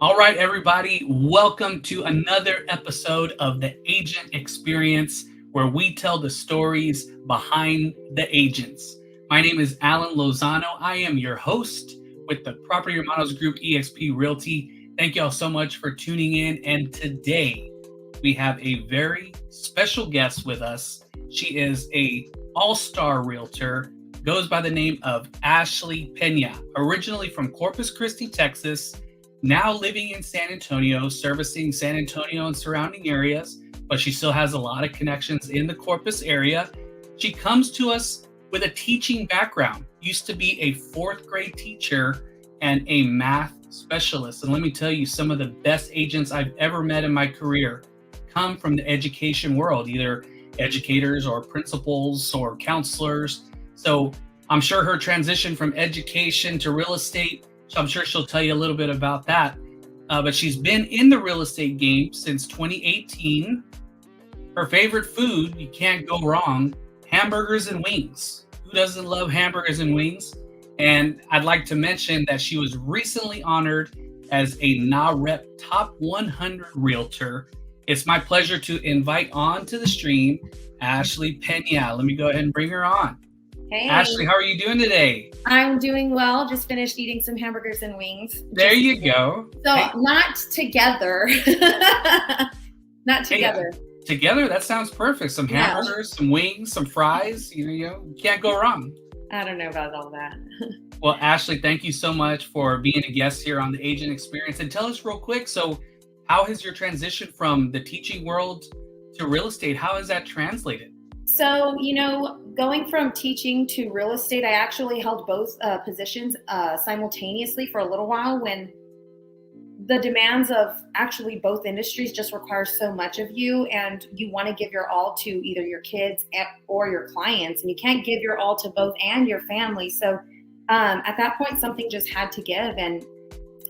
All right, everybody, welcome to another episode of the Agent Experience, where we tell the stories behind the agents. My name is Alan Lozano. I am your host with the Property Remodels Group eXp Realty. Thank you all so much for tuning in. And today we have a very special guest with us. She is a all-star realtor, goes by the name of Ashley Pena, originally from Corpus Christi, Texas, now living in San Antonio, servicing San Antonio and surrounding areas, but she still has a lot of connections in the Corpus area. She comes to us with a teaching background, used to be a fourth grade teacher and a math specialist. And let me tell you, some of the best agents I've ever met in my career come from the education world, either educators or principals or counselors. So I'm sure her transition from education to real estate, so I'm sure she'll tell you a little bit about that. But she's been in the real estate game since 2018. Her favorite food, you can't go wrong, hamburgers and wings. Who doesn't love hamburgers and wings? And I'd like to mention that she was recently honored as a NAHREP Top 100 Realtor. It's my pleasure to invite on to the stream Ashley Pena. Let me go ahead and bring her on. Hey. Ashley, how are you doing today? I'm doing well. Just finished eating some hamburgers and wings. There you go. So not together. Not together. Hey, together, that sounds perfect. Some hamburgers, some wings, some fries. You can't go wrong. I don't know about all that. Well, Ashley, thank you so much for being a guest here on the Agent Experience. And tell us real quick, so how has your transition from the teaching world to real estate, how has that translated? So, going from teaching to real estate, I actually held both positions simultaneously for a little while when the demands of actually both industries just require so much of you, and you want to give your all to either your kids or your clients, and you can't give your all to both and your family. So at that point, something just had to give, and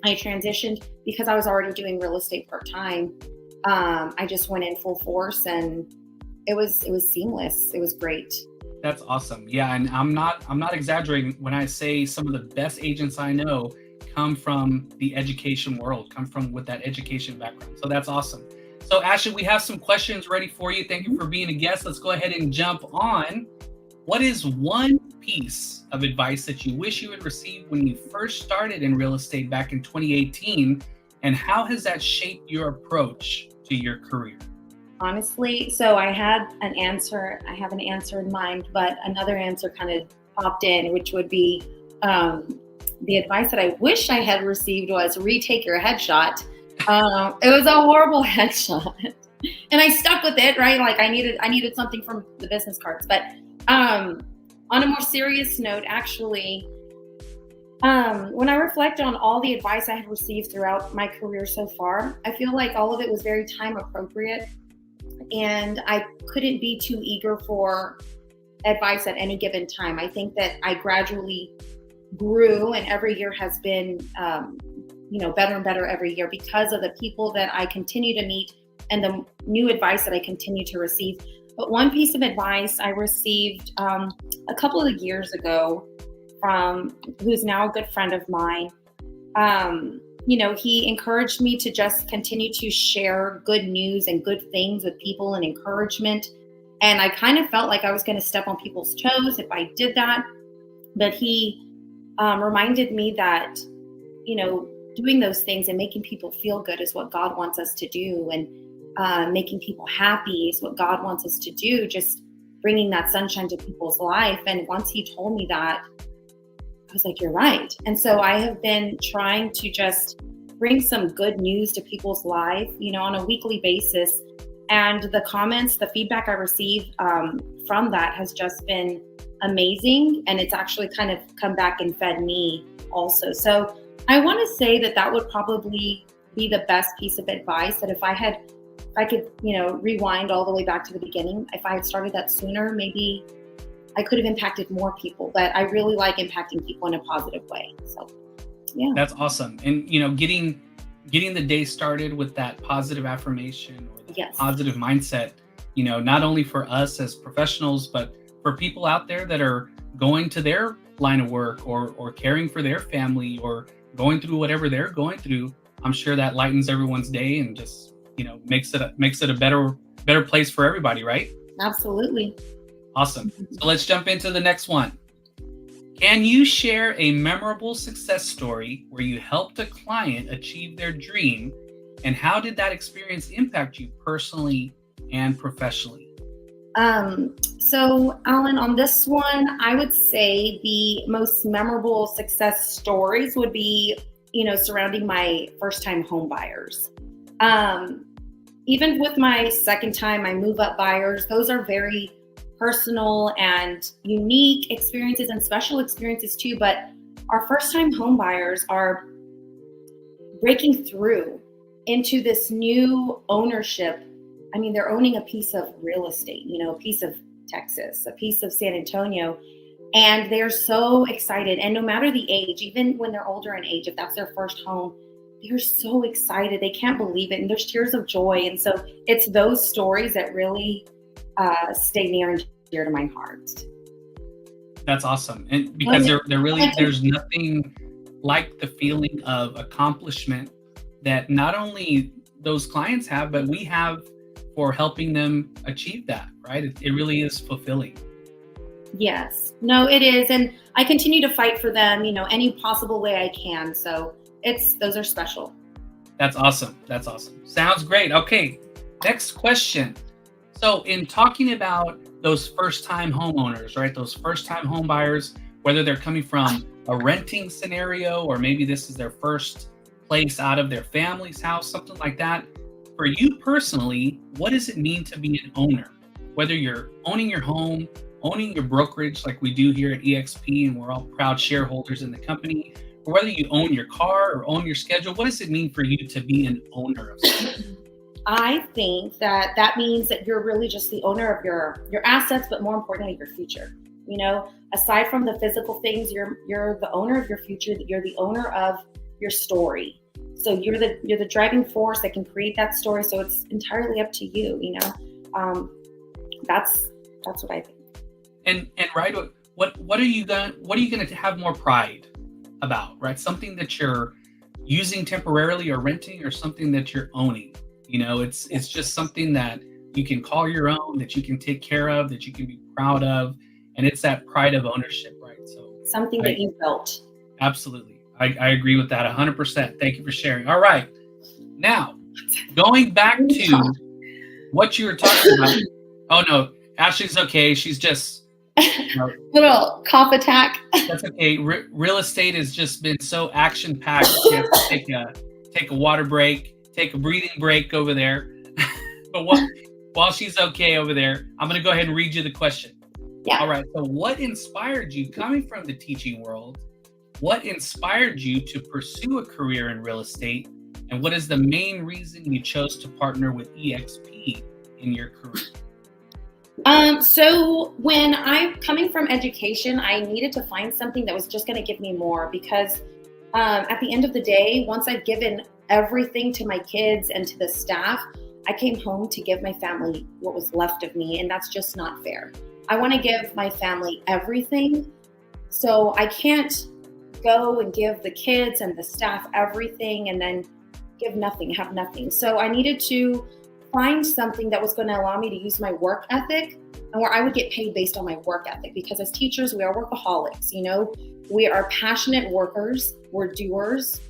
I transitioned because I was already doing real estate part-time. I just went in full force, and it was seamless. It was great. That's awesome. Yeah, and I'm not exaggerating when I say some of the best agents I know come from the education world, come from with that education background. So that's awesome. So Ashley, we have some questions ready for you. Thank you for being a guest. Let's go ahead and jump on. What is one piece of advice that you wish you had received when you first started in real estate back in 2018, and how has that shaped your approach to your career? Honestly, so I have an answer in mind, but another answer kind of popped in, which would be the advice that I wish I had received was retake your headshot. It was a horrible headshot, and I stuck with it, right? Like I needed something from the business cards. But on a more serious note, actually, when I reflect on all the advice I had received throughout my career so far, I feel like all of it was very time appropriate. And I couldn't be too eager for advice at any given time. I think that I gradually grew, and every year has been, better and better every year because of the people that I continue to meet and the new advice that I continue to receive. But one piece of advice I received a couple of years ago from who's now a good friend of mine. He encouraged me to just continue to share good news and good things with people and encouragement. And I kind of felt like I was going to step on people's toes if I did that. But he reminded me that, doing those things and making people feel good is what God wants us to do. And making people happy is what God wants us to do. Just bringing that sunshine to people's life. And once he told me that, I was like, you're right. And so I have been trying to just bring some good news to people's life, on a weekly basis. And the comments, the feedback I receive from that has just been amazing. And it's actually kind of come back and fed me also. So I want to say that would probably be the best piece of advice, that if I could, rewind all the way back to the beginning, if I had started that sooner, maybe I could have impacted more people. But I really like impacting people in a positive way. So, yeah. That's awesome. And, getting the day started with that positive affirmation or that positive mindset, not only for us as professionals, but for people out there that are going to their line of work or caring for their family or going through whatever they're going through. I'm sure that lightens everyone's day and just, makes it a better place for everybody, right? Absolutely. Awesome. So let's jump into the next one. Can you share a memorable success story where you helped a client achieve their dream, and how did that experience impact you personally and professionally? So Alan, on this one, I would say the most memorable success stories would be, surrounding my first time home buyers. Um, Even with my second time, my move up buyers, those are very personal and unique experiences and special experiences too. But our first time home buyers are breaking through into this new ownership. I mean, they're owning a piece of real estate, a piece of Texas, a piece of San Antonio, and they're so excited. And no matter the age, even when they're older in age, if that's their first home, they're so excited. They can't believe it. And there's tears of joy. And so it's those stories that really stay near and dear to my heart. That's awesome. And because there's nothing like the feeling of accomplishment that not only those clients have, but we have for helping them achieve that, right? It really is fulfilling. Yes, no, it is. And I continue to fight for them, any possible way I can. So those are special. That's awesome. That's awesome. Sounds great. Okay. Next question. So in talking about those first time homeowners, right? Those first time home buyers, whether they're coming from a renting scenario, or maybe this is their first place out of their family's house, something like that. For you personally, what does it mean to be an owner? Whether you're owning your home, owning your brokerage like we do here at EXP, and we're all proud shareholders in the company, or whether you own your car or own your schedule, what does it mean for you to be an owner of something? I think that means that you're really just the owner of your assets, but more importantly, your future. Aside from the physical things, you're the owner of your future. You're the owner of your story. So you're the driving force that can create that story. So it's entirely up to you. That's what I think. And right, what are you going to have more pride about, right? Something that you're using temporarily or renting, or something that you're owning. It's just something that you can call your own, that you can take care of, that you can be proud of, and it's that pride of ownership, right? So something that you built. Absolutely. I agree with that 100%. Thank you for sharing. All right. Now, going back to what you were talking about. Oh, no. Ashley's okay. She's just... little cough attack. That's okay. Real estate has just been so action-packed. She has to take a water break, take a breathing break over there. But while she's okay over there, I'm going to go ahead and read you the question. Yeah. All right. So what inspired you, coming from the teaching world, what inspired you to pursue a career in real estate? And what is the main reason you chose to partner with EXP in your career? So when I'm coming from education, I needed to find something that was just going to give me more, because at the end of the day, once I've given everything to my kids and to the staff, I came home to give my family what was left of me, and that's just not fair. I want to give my family everything, so I can't go and give the kids and the staff everything and then give nothing, have nothing. So I needed to find something that was going to allow me to use my work ethic, and where I would get paid based on my work ethic, because as teachers, we are workaholics, we are passionate workers, we're doers.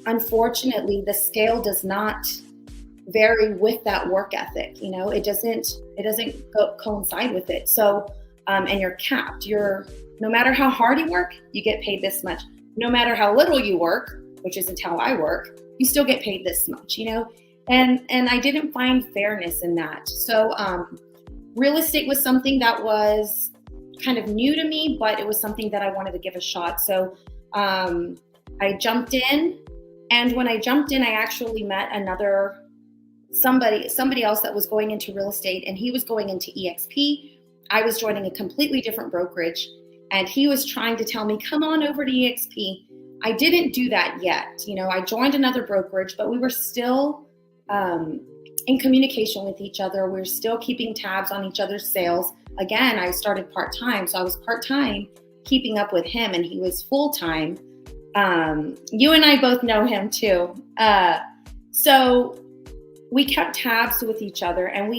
Unfortunately, the scale does not vary with that work ethic. It doesn't coincide with it. So, and you're capped. No matter how hard you work, you get paid this much. No matter how little you work, which isn't how I work, you still get paid this much, And I didn't find fairness in that. So real estate was something that was kind of new to me, but it was something that I wanted to give a shot. So I jumped in, and when I jumped in, I actually met somebody else that was going into real estate, and he was going into EXP. I was joining a completely different brokerage, and he was trying to tell me, come on over to EXP. I didn't do that yet. I joined another brokerage, but we were still in communication with each other. We were still keeping tabs on each other's sales. Again, I started part-time, so I was part-time keeping up with him, and he was full-time You and I both know him too. So we kept tabs with each other, and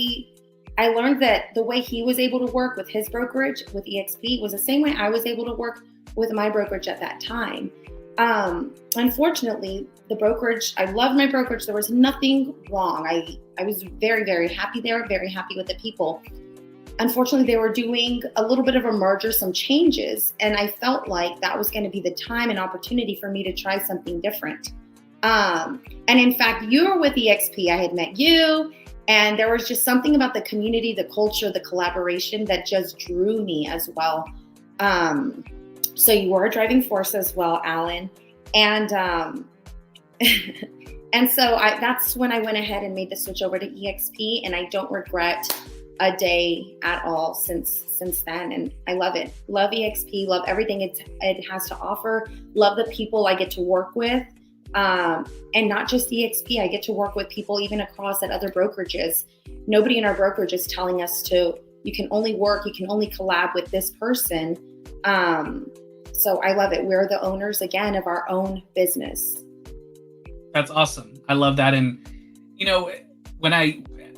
I learned that the way he was able to work with his brokerage with EXP was the same way I was able to work with my brokerage at that time. Unfortunately, the brokerage, I loved my brokerage. There was nothing wrong. I was very, very happy there, very happy with the people. Unfortunately, they were doing a little bit of a merger, some changes, and I felt like that was going to be the time and opportunity for me to try something different. And in fact, you were with EXP. I had met you, and there was just something about the community, the culture, the collaboration that just drew me as well. So you were a driving force as well, Alan. And and so that's when I went ahead and made the switch over to EXP, and I don't regret a day at all since then. And I love it. Love EXP, love everything it has to offer, love the people I get to work with. And not just EXP, I get to work with people even across at other brokerages. Nobody in our brokerage is telling us you can only collab with this person. So I love it. We're the owners again of our own business. That's awesome. I love that. And, when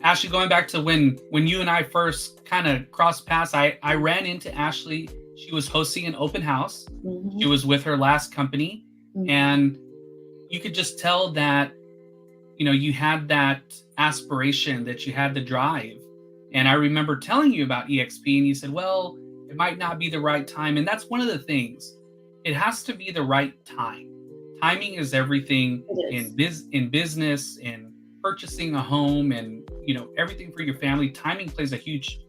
Ashley, going back to when you and I first kind of crossed paths, I ran into Ashley. She was hosting an open house. Mm-hmm. She was with her last company. Mm-hmm. And you could just tell that, you had that aspiration, that you had the drive. And I remember telling you about EXP, and you said, well, it might not be the right time. And that's one of the things. It has to be the right time. Timing is everything in business, in purchasing a home, and everything for your family. Timing plays a huge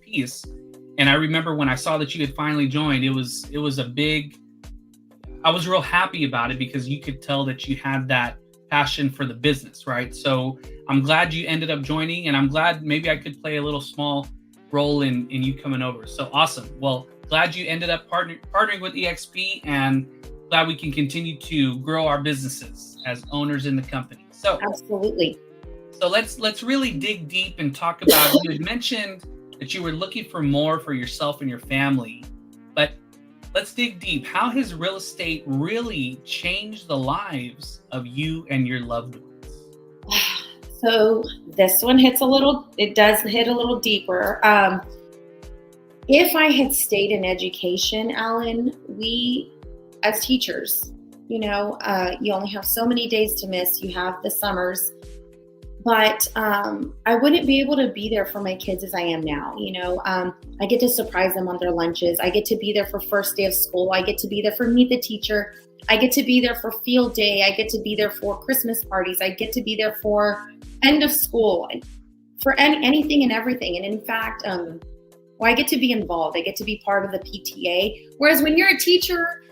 piece. And I remember when I saw that you had finally joined, it was I was real happy about it, because you could tell that you had that passion for the business, right? So I'm glad you ended up joining, and I'm glad maybe I could play a little small role in you coming over. So awesome. Well, glad you ended up partnering with EXP, and glad we can continue to grow our businesses as owners in the company. So absolutely. So let's really dig deep and talk about, you had mentioned that you were looking for more for yourself and your family, but let's dig deep. How has real estate really changed the lives of you and your loved ones? So this one it does hit a little deeper. If I had stayed in education, Alan, we, as teachers, you only have so many days to miss. You have the summers, but I wouldn't be able to be there for my kids as I am now. I get to surprise them on their lunches. I get to be there for first day of school. I get to be there for meet the teacher. I get to be there for field day. I get to be there for Christmas parties. I get to be there for end of school, for anything and everything. And in fact, I get to be involved. I get to be part of the PTA. Whereas when you're a teacher,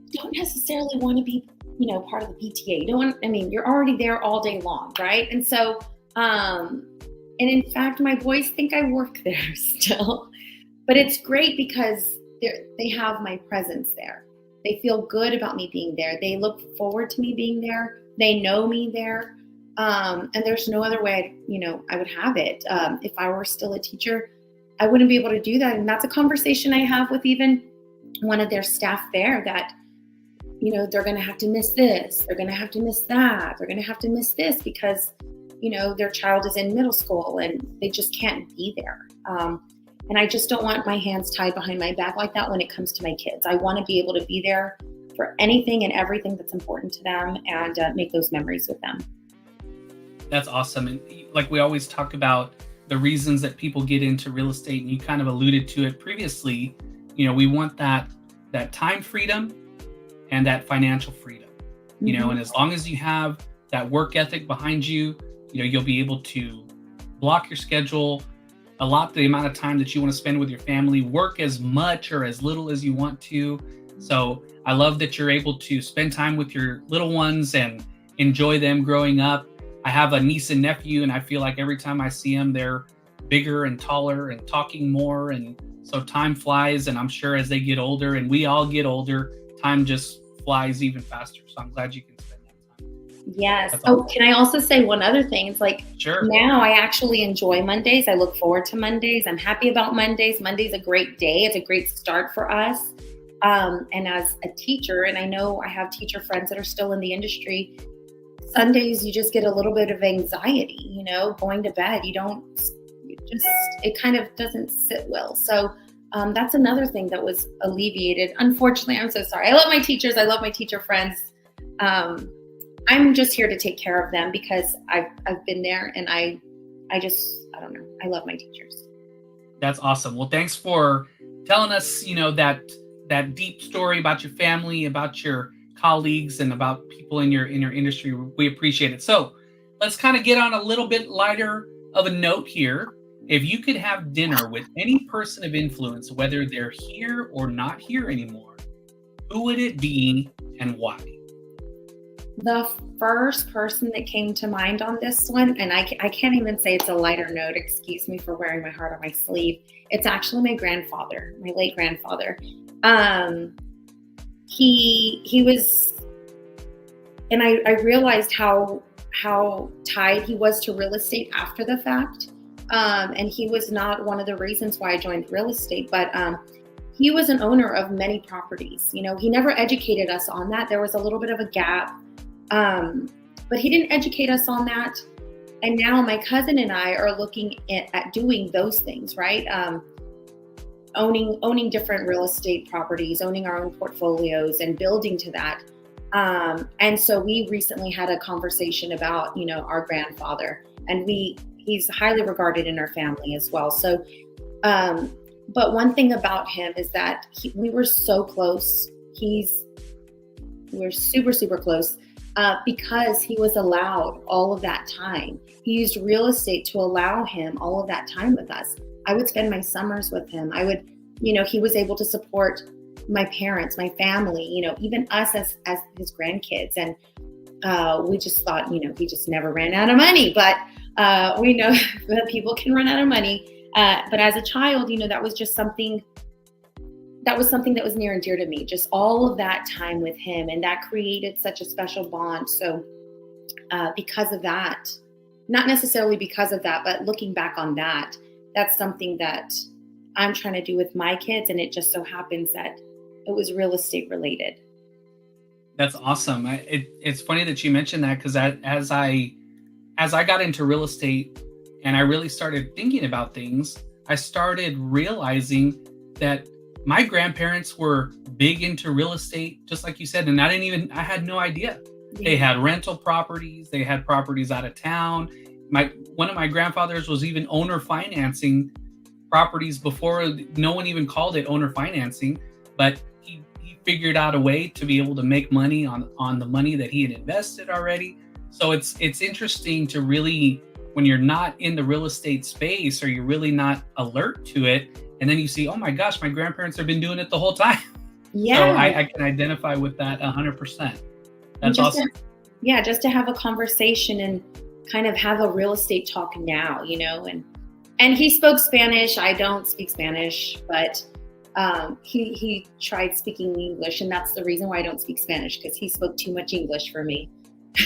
you don't necessarily want to be, part of the PTA. You're already there all day long, right? And so, and in fact, my boys think I work there still, but it's great because they have my presence there. They feel good about me being there. They look forward to me being there. They know me there. And there's no other way, I would have it. If I were still a teacher, I wouldn't be able to do that. And that's a conversation I have with even one of their staff there, that, they're going to have to miss this. They're going to have to miss that. They're going to have to miss this because, their child is in middle school and they just can't be there. And I just don't want my hands tied behind my back like that when it comes to my kids. I want to be able to be there for anything and everything that's important to them, and make those memories with them. That's awesome. And like we always talk about the reasons that people get into real estate, and you kind of alluded to it previously, we want that time freedom and that financial freedom, mm-hmm. And as long as you have that work ethic behind you, you'll be able to block your schedule, allot the amount of time that you want to spend with your family, work as much or as little as you want to. So I love that you're able to spend time with your little ones and enjoy them growing up. I have a niece and nephew, and I feel like every time I see them, they're bigger and taller and talking more. And so time flies, and I'm sure as they get older and we all get older, time just flies even faster. So I'm glad you can spend that time. Yes. Awesome. Can I also say one other thing? It's like, sure. Now I actually enjoy Mondays. I look forward to Mondays. I'm happy about Mondays. Monday's a great day. It's a great start for us. And as a teacher, and I know I have teacher friends that are still in the industry, Sundays you just get a little bit of anxiety, going to bed. It kind of doesn't sit well. So that's another thing that was alleviated. Unfortunately, I'm so sorry. I love my teachers. I love my teacher friends. I'm just here to take care of them because I've been there, and I don't know. I love my teachers. That's awesome. Well, thanks for telling us, that deep story about your family, about your colleagues, and about people in your industry. We appreciate it. So let's kind of get on a little bit lighter of a note here. If you could have dinner with any person of influence, whether they're here or not here anymore, who would it be and why? The first person that came to mind on this one, and I can't even say it's a lighter note, excuse me for wearing my heart on my sleeve. It's actually my grandfather, my late grandfather. He was, and I realized how tied he was to real estate after the fact. And he was not one of the reasons why I joined real estate, but he was an owner of many properties. He never educated us on that. There was a little bit of a gap. But he didn't educate us on that. And now my cousin and I are looking at doing those things, right? Owning different real estate properties, owning our own portfolios and building to that. And so we recently had a conversation about, our grandfather, and he's highly regarded in our family as well. So, but one thing about him is that we were so close. We're super, super close. Because he was allowed all of that time. He used real estate to allow him all of that time with us. I would spend my summers with him. He was able to support my parents, my family, even us as his grandkids. And we just thought, he just never ran out of money. But we know that people can run out of money. But as a child, that was just something that was near and dear to me, just all of that time with him. And that created such a special bond. So because of that, not necessarily because of that, but looking back on that, that's something that I'm trying to do with my kids. And it just so happens that it was real estate related. That's awesome. It's funny that you mentioned that, because as I got into real estate and I really started thinking about things, I started realizing that my grandparents were big into real estate, just like you said, and I had no idea. Yeah. They had rental properties, they had properties out of town. One of my grandfathers was even owner financing properties before no one even called it owner financing, but he figured out a way to be able to make money on the money that he had invested already. So it's interesting to really, when you're not in the real estate space or you're really not alert to it, and then you see, oh my gosh, my grandparents have been doing it the whole time. Yeah. So I can identify with that 100%. That's awesome. Just to have a conversation and kind of have a real estate talk now, and he spoke Spanish. I don't speak Spanish, but he tried speaking English, and that's the reason why I don't speak Spanish, because he spoke too much English for me.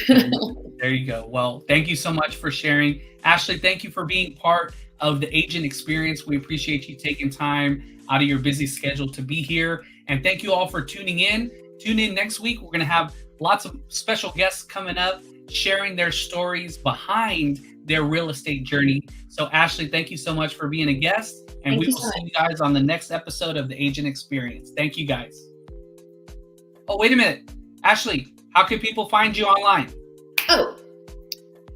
There you go. Well, thank you so much for sharing. Ashley, thank you for being part of the Agent Experience. We appreciate you taking time out of your busy schedule to be here. And thank you all for tuning in. Tune in next week. We're going to have lots of special guests coming up, sharing their stories behind their real estate journey. So Ashley, thank you so much for being a guest. And we will see you guys on the next episode of the Agent Experience. Thank you guys. Oh, wait a minute. Ashley, how can people find you online?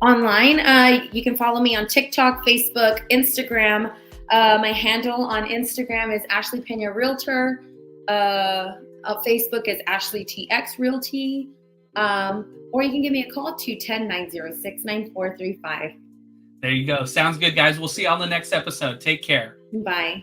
Online, you can follow me on TikTok, Facebook, Instagram. My handle on Instagram is Ashley Pena Realtor. Facebook is Ashley TX Realty. Or you can give me a call, 210-906-9435. There you go. Sounds good, guys. We'll see you on the next episode. Take care. Bye.